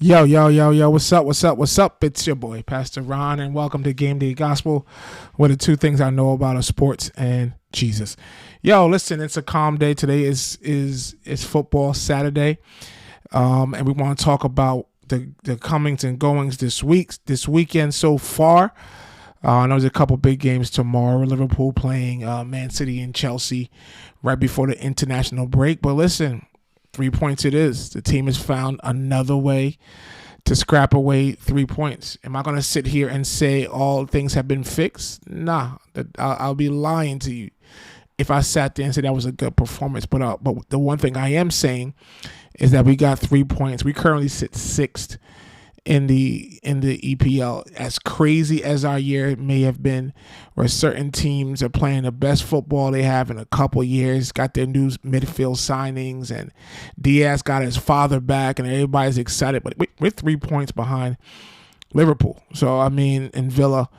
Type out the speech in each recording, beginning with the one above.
Yo, yo, yo, yo, what's up, what's up, what's up? It's your boy, Pastor Ron, and welcome to Game Day Gospel, where the two things I know about are sports and Jesus. Yo, listen, it's a calm day. Today is football Saturday, and we want to talk about the comings and goings this weekend so far. I know there's a couple big games tomorrow. Liverpool playing Man City and Chelsea right before the international break. But listen, 3 points it is. The team has found another way to scrap away 3 points. Am I going to sit here and say all things have been fixed? Nah, I'll be lying to you if I sat there and said that was a good performance. But the one thing I am saying is that we got 3 points. We currently sit sixth in the EPL. As crazy as our year may have been, where certain teams are playing the best football they have in a couple years, got their new midfield signings, and Diaz got his father back, and everybody's excited. But we're 3 points behind Liverpool. So I mean, in Villa,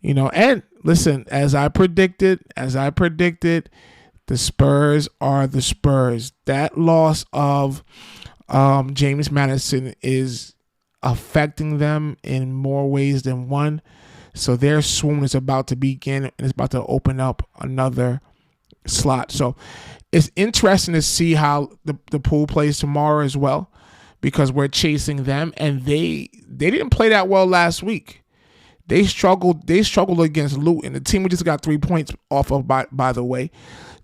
and listen, as I predicted, the Spurs are the Spurs. That loss of James Maddison is affecting them in more ways than one. So their swoon is about to begin, and it's about to open up another slot. So it's interesting to see how the pool plays tomorrow as well, because we're chasing them, and they didn't play that well last week. They struggled against Luton, the team we just got 3 points off of, by the way.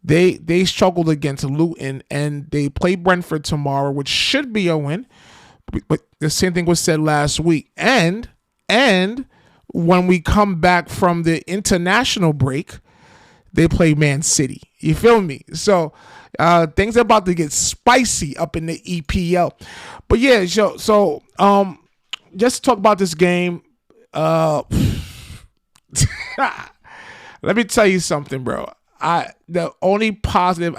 They struggled against Luton, and they play Brentford tomorrow, which should be a win. But the same thing was said last week. And when we come back from the international break, they play Man City. You feel me? So things are about to get spicy up in the EPL. But yeah, so just to talk about this game, let me tell you something, bro. The only positive,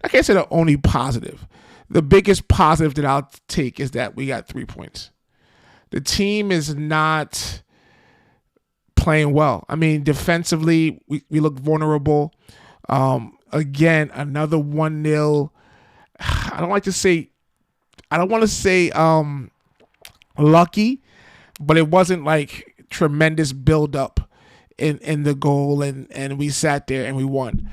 I can't say the only positive. The biggest positive that I'll take is that we got 3 points. The team is not playing well. I mean, defensively, we look vulnerable. Again, another 1-0. I don't want to say lucky, but it wasn't like tremendous build-up in the goal, and we sat there and we won.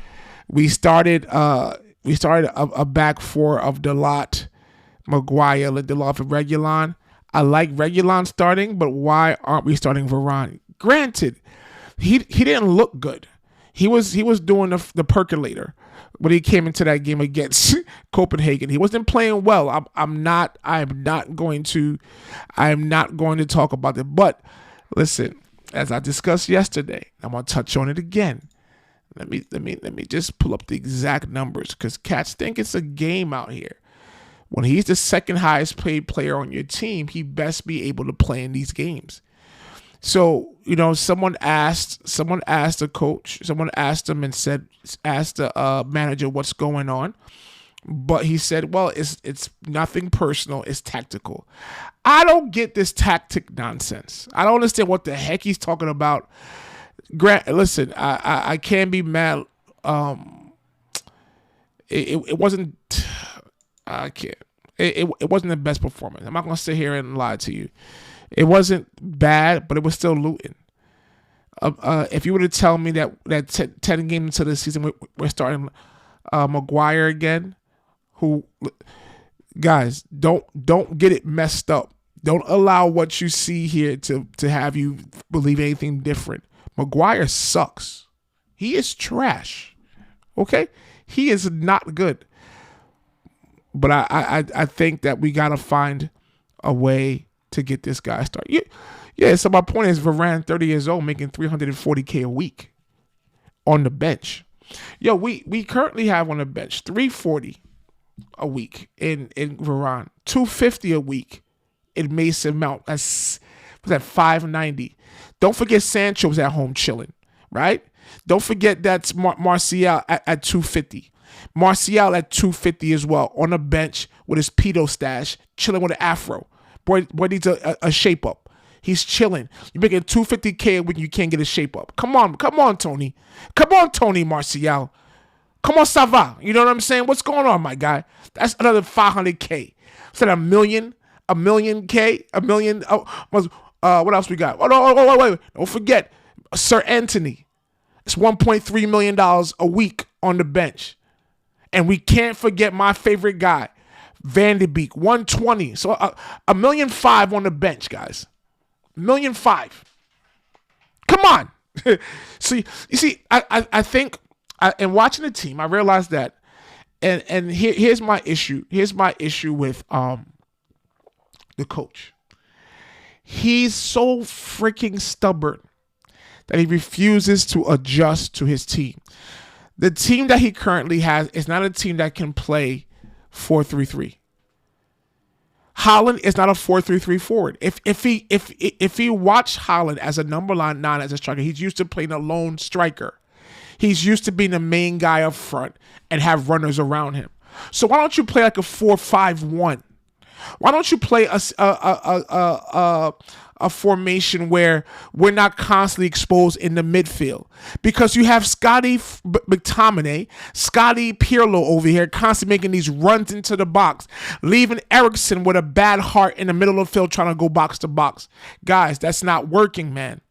We started a back four of Delot, Maguire, Lindelof, and Reguilon. I like Reguilon starting, but why aren't we starting Varane? Granted, he didn't look good. He was doing the percolator when he came into that game against Copenhagen. He wasn't playing well. I'm not going to talk about it. But listen, as I discussed yesterday, I'm gonna touch on it again. Let me just pull up the exact numbers, because cats think it's a game out here. When he's the second highest paid player on your team, he best be able to play in these games. So, someone asked the coach, someone asked him and asked the manager what's going on. But he said, well, it's nothing personal, it's tactical. I don't get this tactic nonsense. I don't understand what the heck he's talking about. Listen, I can't be mad. It wasn't. I can't. It wasn't the best performance. I'm not gonna sit here and lie to you. It wasn't bad, but it was still Luton. If you were to tell me that 10 games into the season we're starting Maguire again, who, guys, don't get it messed up. Don't allow what you see here to have you believe anything different. Maguire sucks. He is trash. Okay? He is not good. But I think that we got to find a way to get this guy started. Yeah, so my point is Varane, 30 years old, making $340K a week on the bench. Yo, we currently have on the bench $340 a week in Varane, $250 a week in Mason Mount. Was at $590. Don't forget Sancho was at home chilling, right? Don't forget that's Martial at $250. Martial at $250 as well, on the bench with his pedo stash, chilling with an afro. Boy needs a shape up. He's chilling. You're making $250K when you can't get a shape up. Come on, Tony. Come on, Tony Martial. Come on, ça va. You know what I'm saying? What's going on, my guy? That's another $500K. Instead of $1 million, a million K, a million. What else we got? Oh, no, wait. Don't forget, Sir Anthony. It's $1.3 million a week on the bench. And we can't forget my favorite guy, Van de Beek, 120. So $1.5 million on the bench, guys. $1.5 million. Come on. So you see, I think in watching the team, I realized that, and here's my issue. Here's my issue with the coach. He's so freaking stubborn that he refuses to adjust to his team. The team that he currently has is not a team that can play 4-3-3. Hojlund is not a 4-3-3 forward. If he watched Hojlund as a number 9 as a striker, he's used to playing a lone striker. He's used to being the main guy up front and have runners around him. So why don't you play like a 4-5-1? Why don't you play a formation where we're not constantly exposed in the midfield? Because you have Scotty McTominay, Scotty Pirlo over here constantly making these runs into the box, leaving Eriksen with a bad heart in the middle of the field trying to go box to box. Guys, that's not working, man.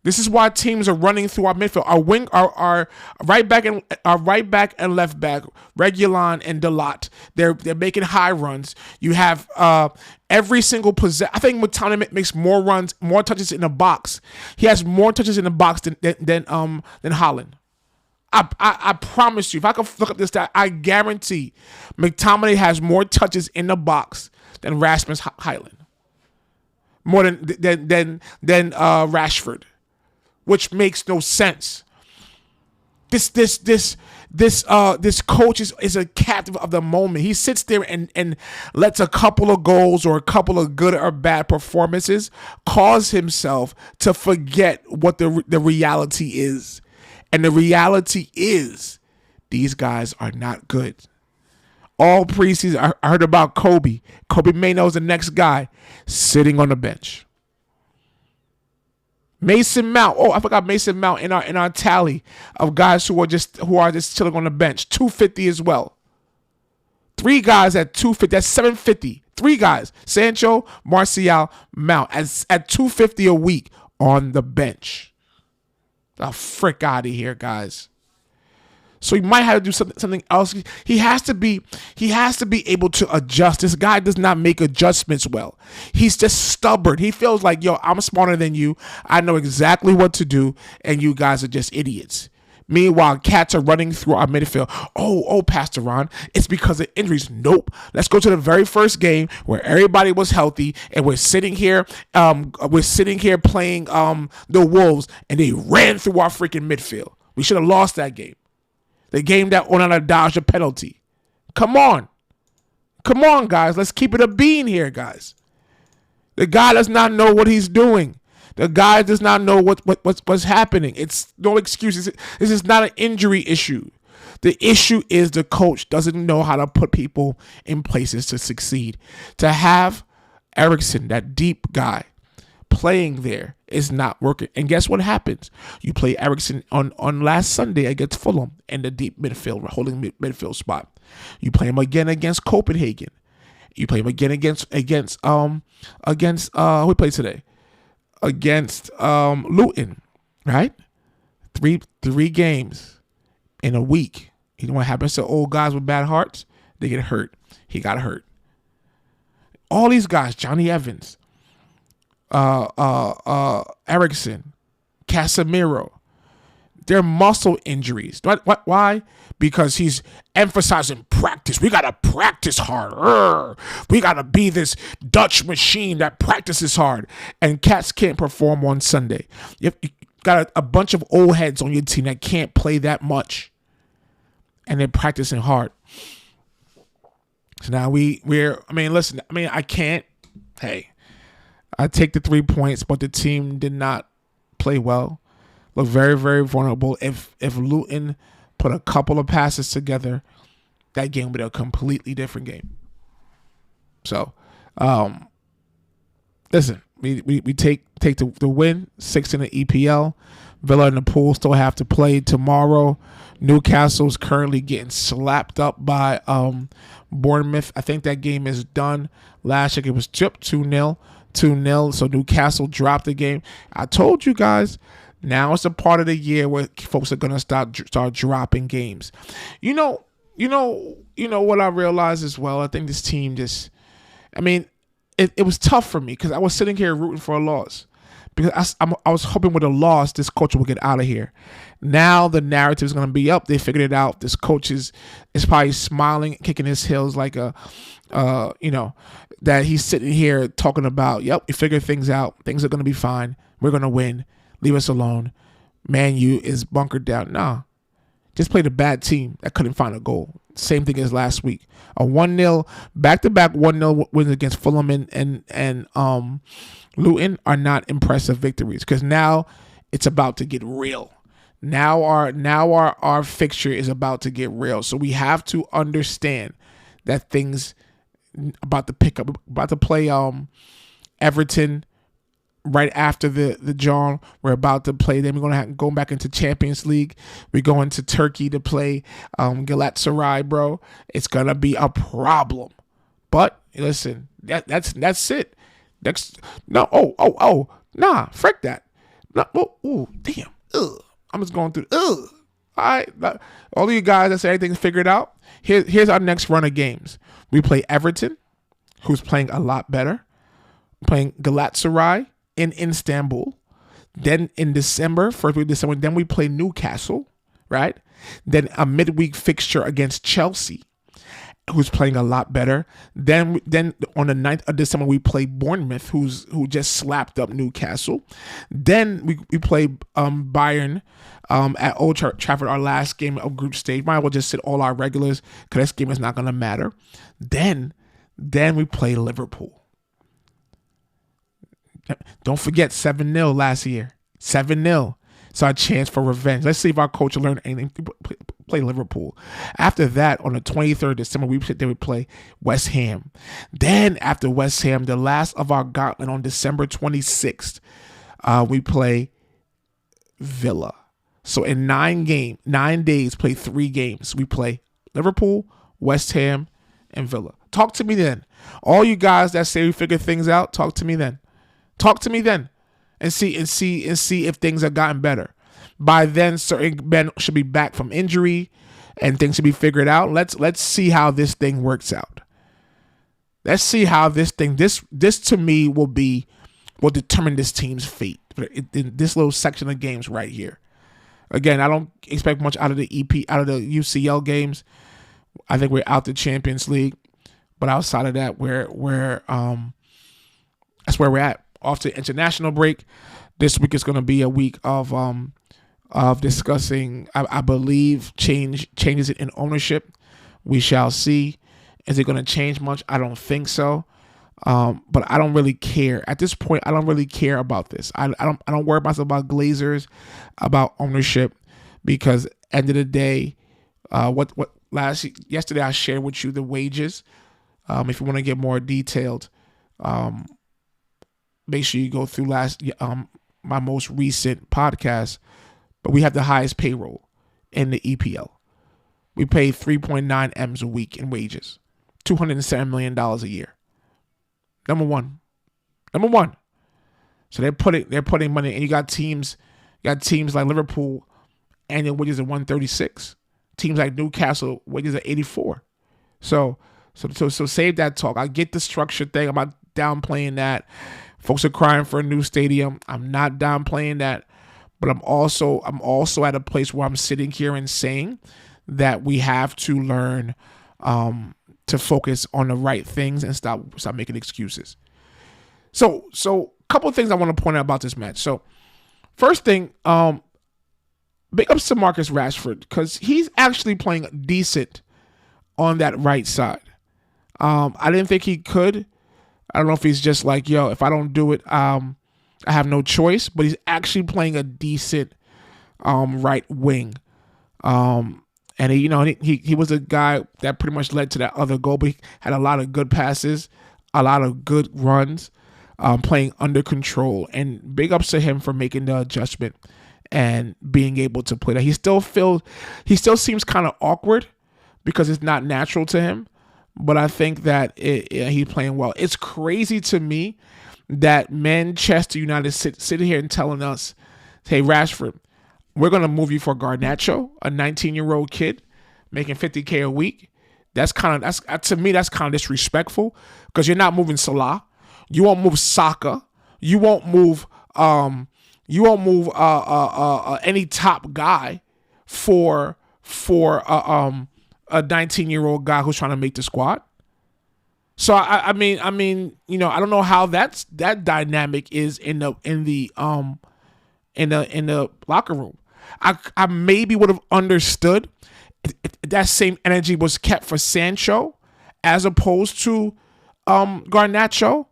This is why teams are running through our midfield. Our right back and left back, Regulon and Dalot. They're making high runs. You have every single possession. I think McTominay makes more runs, more touches in the box. He has more touches in the box than Hojlund. I promise you, if I can look up this stat, I guarantee McTominay has more touches in the box than Rasmus Hojlund. More than Rashford. Which makes no sense. This coach is a captive of the moment. He sits there and lets a couple of goals or a couple of good or bad performances cause himself to forget what the reality is. And the reality is these guys are not good. All preseason, I heard about Kobe. Kobe Maino's the next guy sitting on the bench. Mason Mount. Oh, I forgot Mason Mount in our tally of guys who are just chilling on the bench. 250 as well. 3 guys at 250. That's 750. 3 guys. Sancho, Martial, Mount at 250 a week on the bench. The frick out of here, guys. So he might have to do something else. He has to be able to adjust. This guy does not make adjustments well. He's just stubborn. He feels like, yo, I'm smarter than you. I know exactly what to do, and you guys are just idiots. Meanwhile, cats are running through our midfield. Oh, Pastor Ron, it's because of injuries. Nope. Let's go to the very first game where everybody was healthy, and we're sitting here playing the Wolves, and they ran through our freaking midfield. We should have lost that game. The game that Onana dodged a penalty. Come on, guys. Let's keep it a bean here, guys. The guy does not know what he's doing. The guy does not know what's happening. It's no excuses. This is not an injury issue. The issue is the coach doesn't know how to put people in places to succeed. To have Eriksen, that deep guy, playing there is not working. And guess what happens? You play Eriksen on last Sunday against Fulham in the deep midfield, holding midfield spot. You play him again against Copenhagen. You play him again against who we played today? Against Luton, right? Three games in a week. You know what happens to old guys with bad hearts? They get hurt. He got hurt. All these guys, Johnny Evans, Eriksen, Casemiro, they're muscle injuries. Why? Because he's emphasizing practice. We got to practice hard. We got to be this Dutch machine that practices hard. And cats can't perform on Sunday. You got a bunch of old heads on your team that can't play that much. And they're practicing hard. So now I can't. Hey. I take the 3 points, but the team did not play well. Look very, very vulnerable. If Luton put a couple of passes together, that game would be a completely different game. So, listen, we take the win, 6 in the EPL, Villa and the Pool still have to play tomorrow. Newcastle's currently getting slapped up by Bournemouth. I think that game is done. Last week it was chipped 2-0. 2-0. So Newcastle dropped the game. I told you guys, now it's a part of the year where folks are gonna start dropping games. You know what I realized as well. I think this team it was tough for me because I was sitting here rooting for a loss. Because I was hoping with a loss, this coach would get out of here. Now the narrative is going to be up. They figured it out. This coach is probably smiling, kicking his heels like that he's sitting here talking about, yep, we figured things out. Things are going to be fine. We're going to win. Leave us alone. Man U is bunkered down. Nah. Just played a bad team that couldn't find a goal. Same thing as last week. A 1-0, back-to-back 1-0 wins against Fulham and Luton are not impressive victories because now it's about to get real. Now our fixture is about to get real. So we have to understand that things about to pick up, about to play Everton right after the John. We're about to play them. We're going to go back into Champions League. We're going to Turkey to play Galatasaray, bro. It's going to be a problem. But listen, that's it. Nah, frick that. No, damn. Ugh. I'm just going through. Ugh. All right, all of you guys that say everything's figured out. Here's our next run of games. We play Everton, who's playing a lot better. Playing Galatasaray in Istanbul. Then in December, first week of December, then we play Newcastle, right? Then a midweek fixture against Chelsea, who's playing a lot better. Then on the 9th of December, we play Bournemouth, who just slapped up Newcastle. Then we play Bayern at Old Trafford, our last game of group stage. Might as well just sit all our regulars because this game is not going to matter. Then we play Liverpool. Don't forget 7-0 last year. 7-0. It's our chance for revenge. Let's see if our coach will learn anything. Play Liverpool. After that, on the 23rd of December, we would play West Ham. Then after West Ham, the last of our gauntlet on December 26th, we play Villa. So in 9 days, play 3 games. We play Liverpool, West Ham, and Villa. Talk to me then. All you guys that say we figured things out, talk to me then. Talk to me then. And see if things have gotten better. By then, certain men should be back from injury, and things should be figured out. Let's see how this thing works out. Let's see how this to me will determine this team's fate in this little section of games right here. Again, I don't expect much out of the UCL games. I think we're out the Champions League, but outside of that, we're that's where we're at. Off to international break. This week is going to be a week of discussing, I believe, changes in ownership. We shall see. Is it going to change much? I don't think so. But I don't really care at this point. I don't really care about this. I don't worry myself about Glazers, about ownership, because end of the day, yesterday I shared with you the wages. If you want to get more detailed, make sure you go through my most recent podcast. But we have the highest payroll in the EPL. We pay 3.9 M's a week in wages, $207 million a year. Number one. So they're putting money, and you got teams like Liverpool, annual wages at 136. Teams like Newcastle, wages at 84. So save that talk. I get the structure thing. I'm not downplaying that. Folks are crying for a new stadium. I'm not downplaying that. But I'm also at a place where I'm sitting here and saying that we have to learn to focus on the right things and stop making excuses. So a couple of things I want to point out about this match. So first thing, big ups to Marcus Rashford, because he's actually playing decent on that right side. I didn't think he could. I don't know if he's just like, yo, if I don't do it, I have no choice. But he's actually playing a decent right wing. And he was a guy that pretty much led to that other goal, but he had a lot of good passes, a lot of good runs, playing under control. And big ups to him for making the adjustment and being able to play that. He still seems kind of awkward because it's not natural to him. But I think that he's playing well. It's crazy to me that Manchester United sitting here and telling us, hey, Rashford, we're going to move you for Garnacho, a 19-year-old kid making $50K a week. To me, that's kind of disrespectful because you're not moving Salah. You won't move Saka. You won't move any top guy for a 19-year-old guy who's trying to make the squad. So I mean, I don't know how that dynamic is in the locker room. I maybe would have understood if that same energy was kept for Sancho as opposed to Garnacho,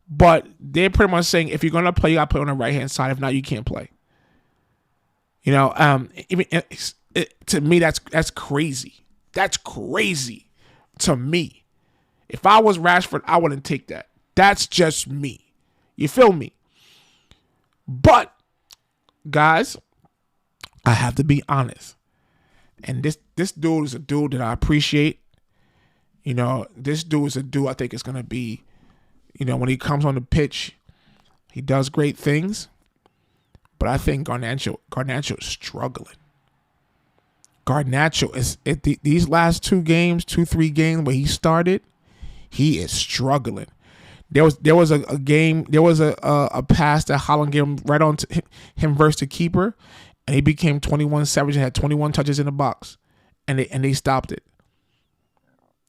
but they're pretty much saying if you're gonna play, you gotta play on the right hand side. If not, you can't play. To me, that's crazy. That's crazy to me. If I was Rashford, I wouldn't take that. That's just me. You feel me? But, guys, I have to be honest. And this dude is a dude that I appreciate. This dude is a dude I think is going to be, when he comes on the pitch, he does great things. But I think Garnacho is struggling. Garnacho is these last 3 games where he started, he is struggling. There was a game, there was a pass that Hojlund gave him right on to him versus the keeper, and he became 21 Savage and had 21 touches in the box, and they stopped it.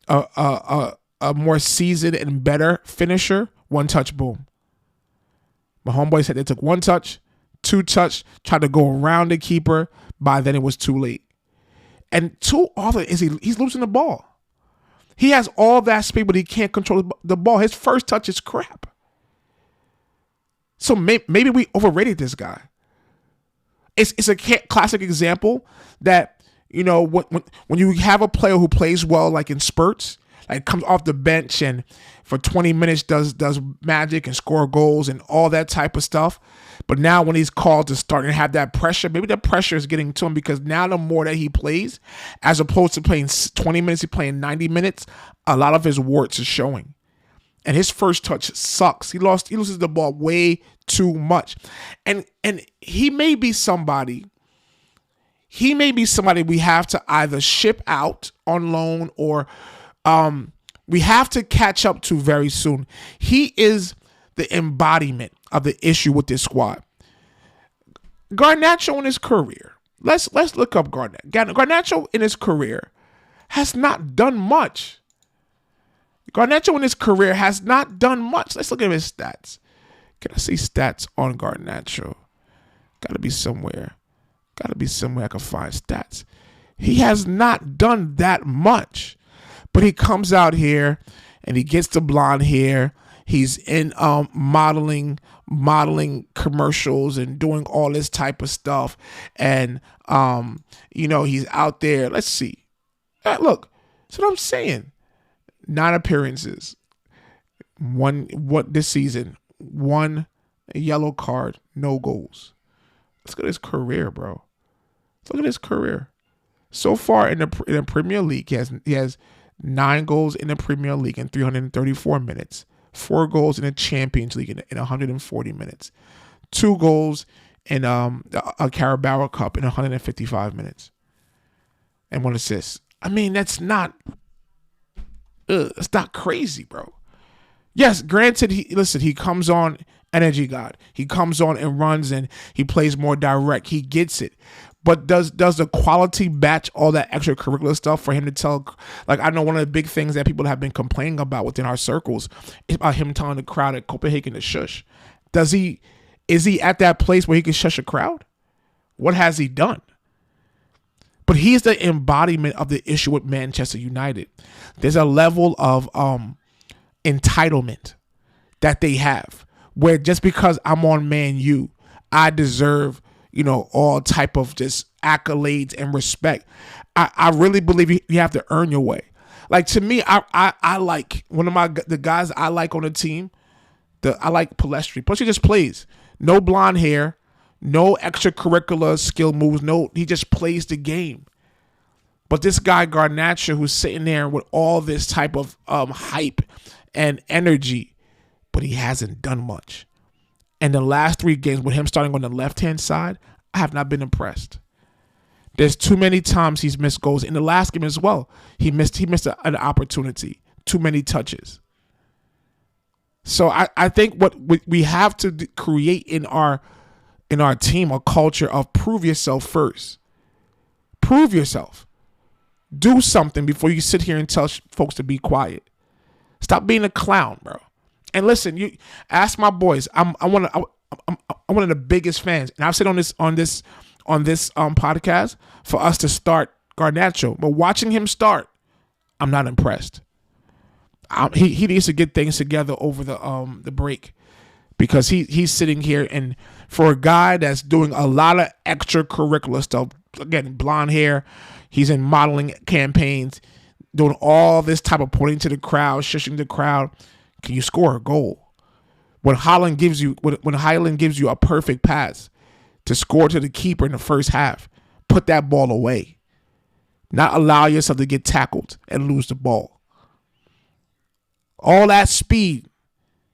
A more seasoned and better finisher, 1 touch, boom. My homeboy said they took 1 touch, 2 touch, tried to go around the keeper. By then it was too late. And too often he's losing the ball. He has all that speed, but he can't control the ball. His first touch is crap. So maybe we overrated this guy. It's a classic example that, when you have a player who plays well, like in spurts, like comes off the bench and for 20 minutes does magic and score goals and all that type of stuff. But now when he's called to start and have that pressure, maybe the pressure is getting to him because now the more that he plays, as opposed to playing 20 minutes, he's playing 90 minutes, a lot of his warts are showing. And his first touch sucks. He loses the ball way too much. And he may be somebody we have to either ship out on loan or we have to catch up to very soon. He is the embodiment of the issue with this squad. Garnacho in his career. Let's look up Garnacho. Garnacho in his career has not done much. Garnacho in his career has not done much. Let's look at his stats. Can I see stats on Garnacho? Gotta be somewhere I can find stats. He has not done that much. But he comes out here and he gets the blonde hair. He's in modeling commercials and doing all this type of stuff. And, he's out there. Let's see. Look, that's what I'm saying. 9 appearances. This season? 1 yellow card, no goals. Let's look at his career, bro. Let's look at his career. So far in the Premier League, he has 9 goals in the Premier League in 334 minutes. 4 goals in the Champions League in 140 minutes. 2 goals in a Carabao Cup in 155 minutes. And 1 assist. I mean, it's not crazy, bro. Yes, granted, he comes on energy god. He comes on and runs and he plays more direct. He gets it. But does the quality match all that extracurricular stuff for him to tell? Like, I know one of the big things that people have been complaining about within our circles is about him telling the crowd at Copenhagen to shush. Is he at that place where he can shush a crowd? What has he done? But he's the embodiment of the issue with Manchester United. There's a level of entitlement that they have where just because I'm on Man U, I deserve all type of just accolades and respect. I really believe you have to earn your way. Like, to me, I like one of the guys I like on the team. I like Palestri. Palestri just plays. No blonde hair, No extracurricular skill moves. No, he just plays the game. But this guy Garnacho, who's sitting there with all this type of hype and energy, but he hasn't done much. And the last 3 games with him starting on the left-hand side, I have not been impressed. There's too many times he's missed goals. In the last game as well, he missed an opportunity. Too many touches. So I think what we have to create in our team a culture of prove yourself first. Prove yourself. Do something before you sit here and tell folks to be quiet. Stop being a clown, bro. And listen, you ask my boys. I'm one of the biggest fans, and I've said on this podcast for us to start Garnacho, but watching him start, I'm not impressed. He needs to get things together over the break, because he's sitting here, and for a guy that's doing a lot of extracurricular stuff, again, blonde hair, he's in modeling campaigns, doing all this type of pointing to the crowd, shushing the crowd. Can you score a goal? When Hojlund gives you a perfect pass to score to the keeper in the first half, put that ball away. Not allow yourself to get tackled and lose the ball. All that speed,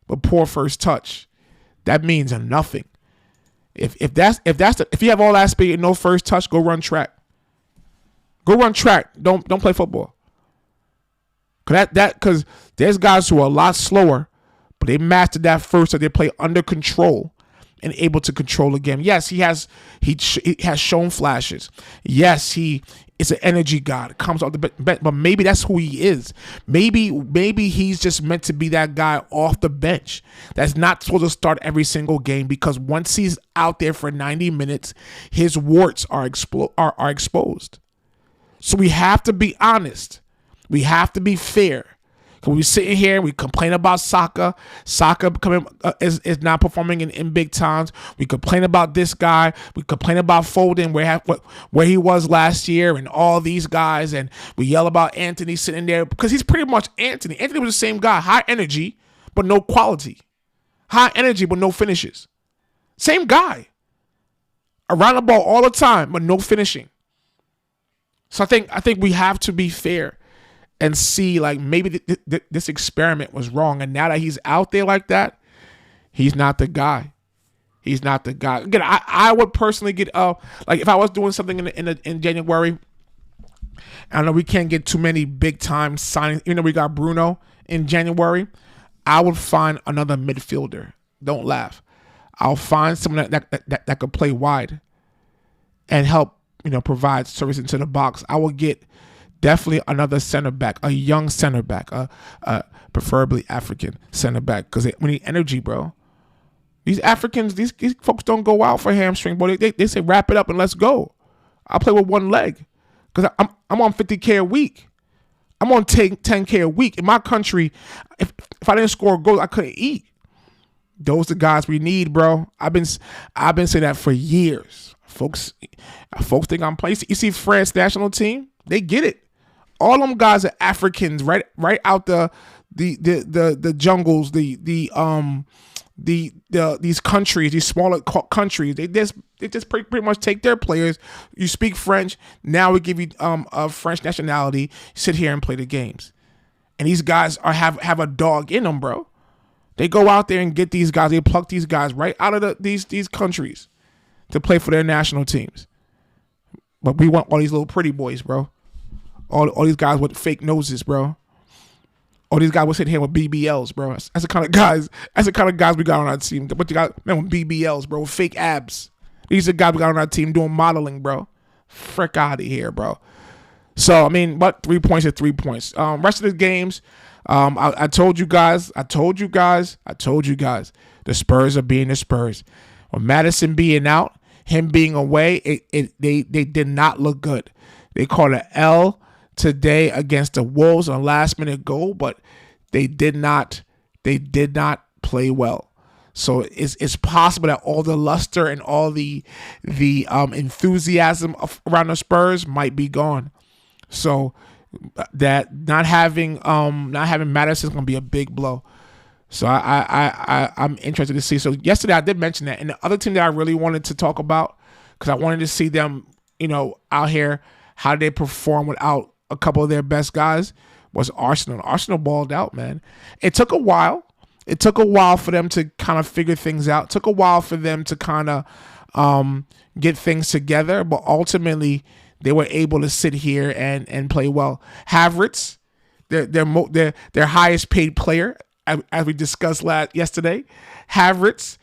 but poor first touch. That means nothing. If you have all that speed and no first touch, go run track. Go run track. Don't play football. Because there's guys who are a lot slower, but they mastered that first, so they play under control and able to control the game. Yes, he has shown flashes. Yes, he is an energy god. Comes off the bench, but maybe that's who he is. Maybe he's just meant to be that guy off the bench that's not supposed to start every single game, because once he's out there for 90 minutes, his warts are exposed. So we have to be honest. We have to be fair. Because we sitting here and we complain about Saka. Saka is not performing in big times. We complain about this guy. We complain about Foden, where he was last year, and all these guys. And we yell about Anthony sitting there, because he's pretty much Anthony. Anthony was the same guy. High energy, but no quality. High energy, but no finishes. Same guy. Around the ball all the time, but no finishing. So I think we have to be fair and see, like, maybe this experiment was wrong. And now that he's out there like that, he's not the guy. He's not the guy. Again, I would personally get like, if I was doing something in January, I know we can't get too many big time signings. Even though we got Bruno in January, I would find another midfielder. Don't laugh. I'll find someone that could play wide and help, provide service into the box. I will get definitely another center back, a young center back, preferably African center back, because we need energy, bro. These Africans, these folks don't go out for hamstring, boy. They say wrap it up and let's go. I'll play with one leg, because I'm on 50K a week. I'm on 10K a week. In my country, if I didn't score goals, I couldn't eat. Those are the guys we need, bro. I've been saying that for years. Folks think I'm playing. You see France national team, they get it. All them guys are Africans, right out the jungles, these countries, these smaller countries. They just pretty much take their players. You speak French, now we give you a French nationality. Sit here and play the games, and these guys have a dog in them, bro. They go out there and get these guys. They pluck these guys right out of these countries to play for their national teams. But we want all these little pretty boys, bro. All these guys with fake noses, bro. All these guys will sit here with BBLs, bro. That's the kind of guys. That's the kind of guys we got on our team. But you got, man, with BBLs, bro, with fake abs. These are the guys we got on our team doing modeling, bro. Frick out of here, bro. So I mean, but 3 points are 3 points. Rest of the games, I told you guys. The Spurs are being the Spurs. With Madison being out, him being away, they did not look good. They caught an L today against the Wolves on a last-minute goal, but they did not play well. So it's possible that all the luster and all the enthusiasm around the Spurs might be gone. So that not having Madison is going to be a big blow. So I'm interested to see. So yesterday I did mention that, and the other team that I really wanted to talk about because I wanted to see them, out here how they perform without a couple of their best guys was Arsenal. Arsenal balled out, man. It took a while. It took a while for them to kind of figure things out. It took a while for them to kind of get things together, but ultimately they were able to sit here and play well. Havertz, their highest paid player, as we discussed yesterday. Havertz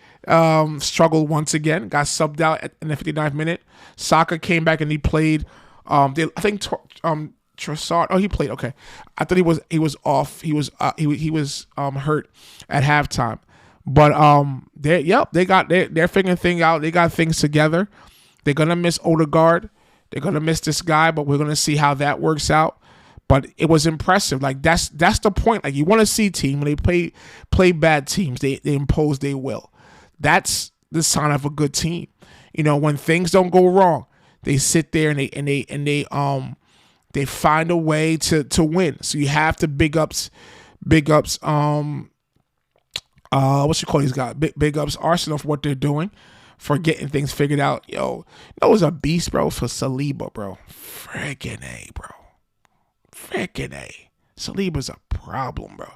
struggled once again, got subbed out in the 59th minute. Saka came back and he played. I think Trossard. Oh, he played. Okay, I thought he was off. He was hurt at halftime. But they got they're figuring things out. They got things together. They're gonna miss Odegaard. They're gonna miss this guy, but we're gonna see how that works out. But it was impressive. Like that's the point. Like you want to see team when they play bad teams, they impose their will. That's the sign of a good team. When things don't go wrong, they sit there and they find a way to win. So you have to big ups what you call these guys? Big ups Arsenal for what they're doing, for getting things figured out. Yo, it was a beast, bro, for Saliba, bro. Freaking A, bro. Freaking A. Saliba's a problem, bro.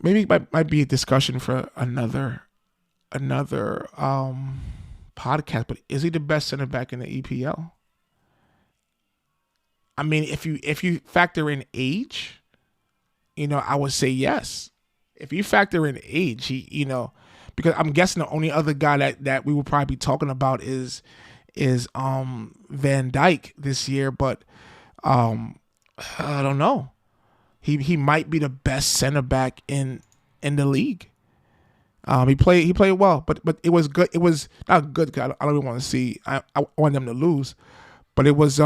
Maybe it might be a discussion for another podcast, but is he the best center back in the EPL? I mean, if you factor in age, I would say yes. If you factor in age, he, because I'm guessing the only other guy that we will probably be talking about is Van Dijk this year, but I don't know. He might be the best center back in the league. He played well, but it was good. It was not good. I don't even want to see. I want them to lose, but it was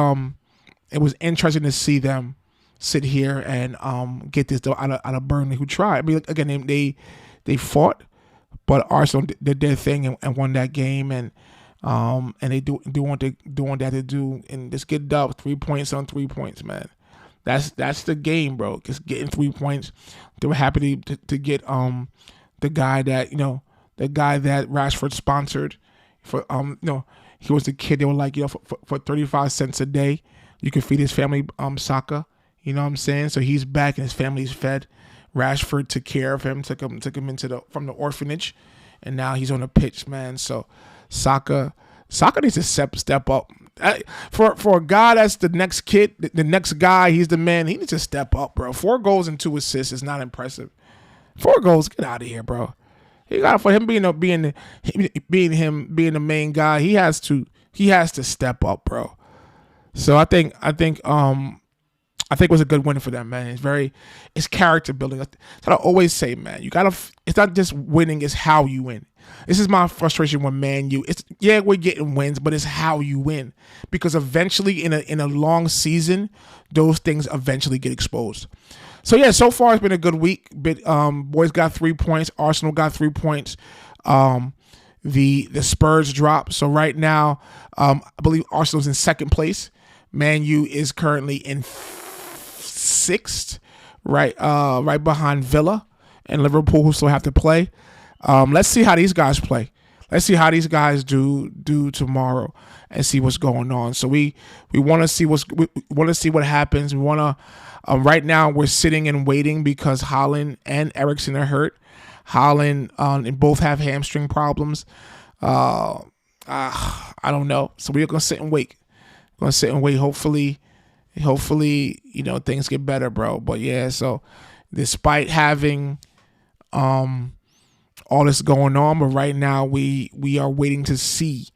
interesting to see them sit here and get this out of Burnley, who tried. I mean, again, they fought, but Arsenal did their thing and won that game, and they doing what they do, and just get dub 3 points on 3 points, man. That's the game, bro. Just getting 3 points. They were happy to get the guy that Rashford sponsored for he was the kid. They were like, for 35 cents a day, you could feed his family soccer. You know what I'm saying? So he's back and his family's fed. Rashford took care of him, took him from the orphanage, and now he's on the pitch, man. So Saka needs to step up. For a guy that's the next kid, the next guy, he's the man. He needs to step up, bro. 4 goals and 2 assists is not impressive. 4 goals, get out of here, bro. For him being the main guy, he has to step up, bro. So I think it was a good win for them, man. It's character building. That's what I always say, man. It's not just winning, it's how you win. This is my frustration with Man U. We're getting wins, but it's how you win. Because eventually in a long season, those things eventually get exposed. So yeah, so far it's been a good week. Boys got 3 points. Arsenal got 3 points. The Spurs dropped. So right now, I believe Arsenal's in second place. Man U is currently in 6th, right behind Villa and Liverpool, who still have to play. Let's see how these guys play. Let's see how these guys do tomorrow and see what's going on. So we want to see what happens. We want to. Right now we're sitting and waiting because Hojlund and Eriksen are hurt. Hojlund and both have hamstring problems. I don't know. So we're gonna sit and wait. Hopefully, things get better, bro. But yeah, so despite having all this going on, but right now we are waiting to see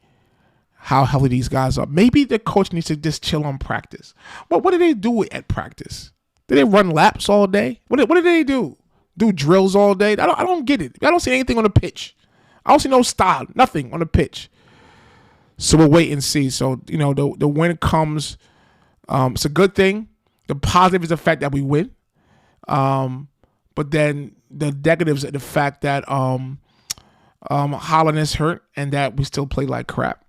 how healthy these guys are. Maybe the coach needs to just chill on practice. What do they do at practice? Do they run laps all day? What do they do? Do drills all day? I don't get it. I don't see anything on the pitch. I don't see no style, nothing on the pitch. So we'll wait and see. So the win comes. It's a good thing. The positive is the fact that we win. But then the negatives are the fact that Hojlund is hurt and that we still play like crap.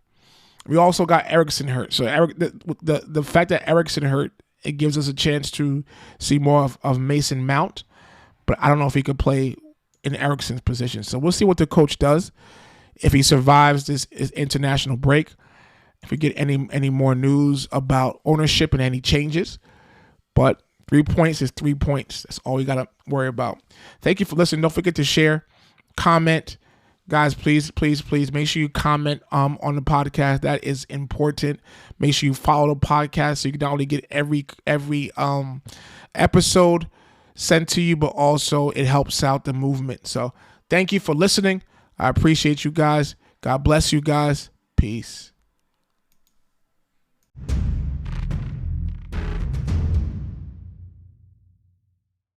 We also got Eriksen hurt. So the fact that Eriksen hurt, it gives us a chance to see more of Mason Mount. but I don't know if he could play in Eriksen's position. So we'll see what the coach does. If he survives this international break, if we get any more news about ownership and any changes. But 3 points is 3 points. That's all we got to worry about. Thank you for listening. Don't forget to share, comment. Guys, please make sure you comment on the podcast. That is important. Make sure you follow the podcast so you can not only get every episode sent to you, but also it helps out the movement. So thank you for listening. I appreciate you guys. God bless you guys. Peace.